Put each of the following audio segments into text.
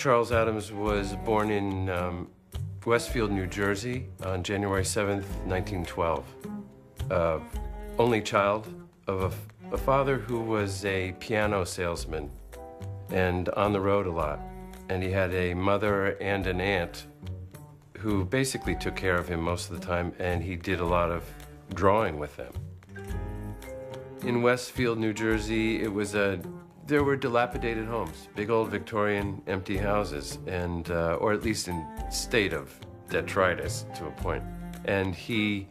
Charles Addams was born in Westfield, New Jersey on January 7th, 1912. Only child of a father who was a piano salesman and on the road a lot. And he had a mother and an aunt who basically took care of him most of the time, and he did a lot of drawing with them. In Westfield, New Jersey, there were dilapidated homes, big old Victorian empty houses, and or at least in state of detritus to a point. And he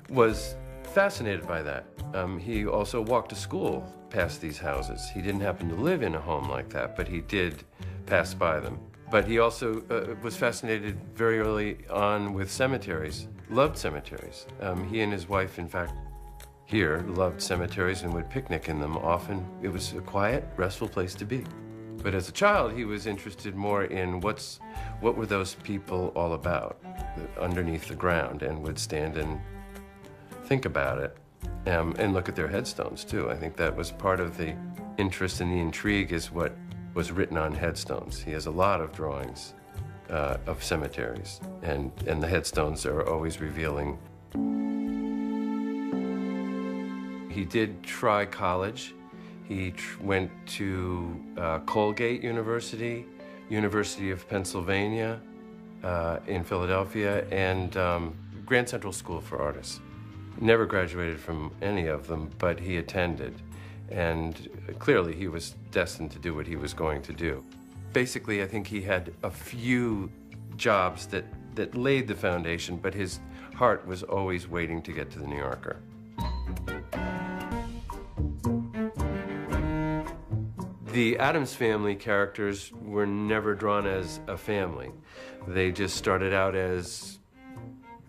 was fascinated by that. He also walked to school past these houses. He didn't happen to live in a home like that, but he did pass by them. But he also was fascinated very early on with cemeteries, loved cemeteries. He and his wife, in fact, here loved cemeteries and would picnic in them often. It was a quiet, restful place to be. But as a child, he was interested more in what were those people all about underneath the ground, and would stand and think about it and look at their headstones too. I think that was part of the interest and the intrigue, is what was written on headstones. He has a lot of drawings of cemeteries, and the headstones are always revealing. He did try college. He went to Colgate University, University of Pennsylvania in Philadelphia, and Grand Central School for Artists. Never graduated from any of them, but he attended. And clearly he was destined to do what he was going to do. Basically, I think he had a few jobs that laid the foundation, but his heart was always waiting to get to the New Yorker. The Addams family characters were never drawn as a family. They just started out as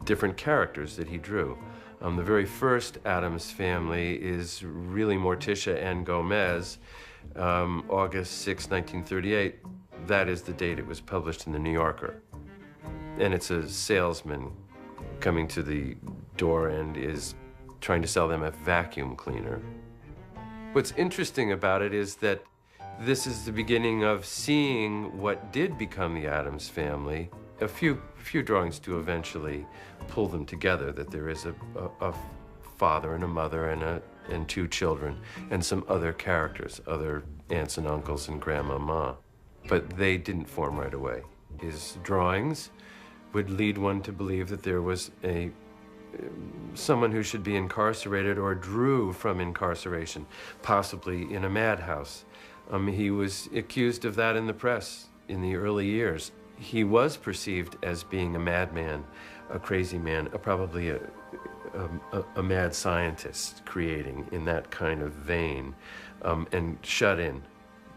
different characters that he drew. The very first Addams family is really Morticia and Gomez, August 6, 1938. That is the date it was published in the New Yorker. And it's a salesman coming to the door and is trying to sell them a vacuum cleaner. What's interesting about it is that this is the beginning of seeing what did become the Addams family. A few drawings do eventually pull them together, that there is a father and a mother and two children, and some other characters, other aunts and uncles and grandmama. But they didn't form right away. His drawings would lead one to believe that there was someone who should be incarcerated or drew from incarceration, possibly in a madhouse. He was accused of that in the press in the early years. He was perceived as being a madman, a crazy man, probably a mad scientist creating in that kind of vein, and shut in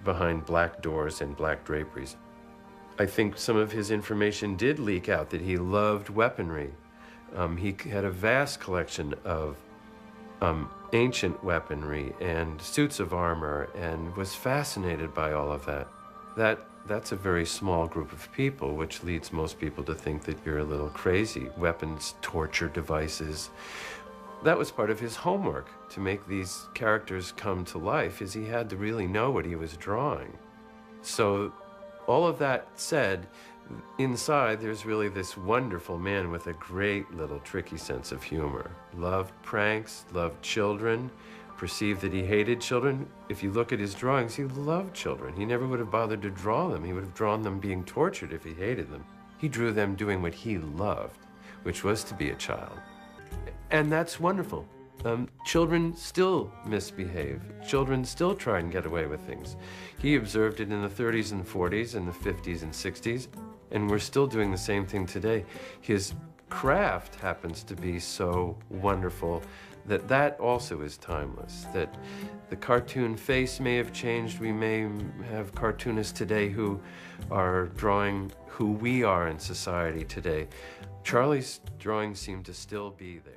behind black doors and black draperies. I think some of his information did leak out, that he loved weaponry. He had a vast collection of ancient weaponry and suits of armor, and was fascinated by all of that. That's a very small group of people, which leads most people to think that you're a little crazy. Weapons, torture devices. That was part of his homework, to make these characters come to life, is he had to really know what he was drawing. So all of that said, inside there's really this wonderful man with a great little tricky sense of humor. Loved pranks, loved children, perceived that he hated children. If you look at his drawings, he loved children. He never would have bothered to draw them. He would have drawn them being tortured if he hated them. He drew them doing what he loved, which was to be a child. And that's wonderful. Children still misbehave. Children still try and get away with things. He observed it in the 30s and 40s and the 50s and 60s, and we're still doing the same thing today. His craft happens to be so wonderful that also is timeless, that the cartoon face may have changed. We may have cartoonists today who are drawing who we are in society today. Charlie's drawings seem to still be there.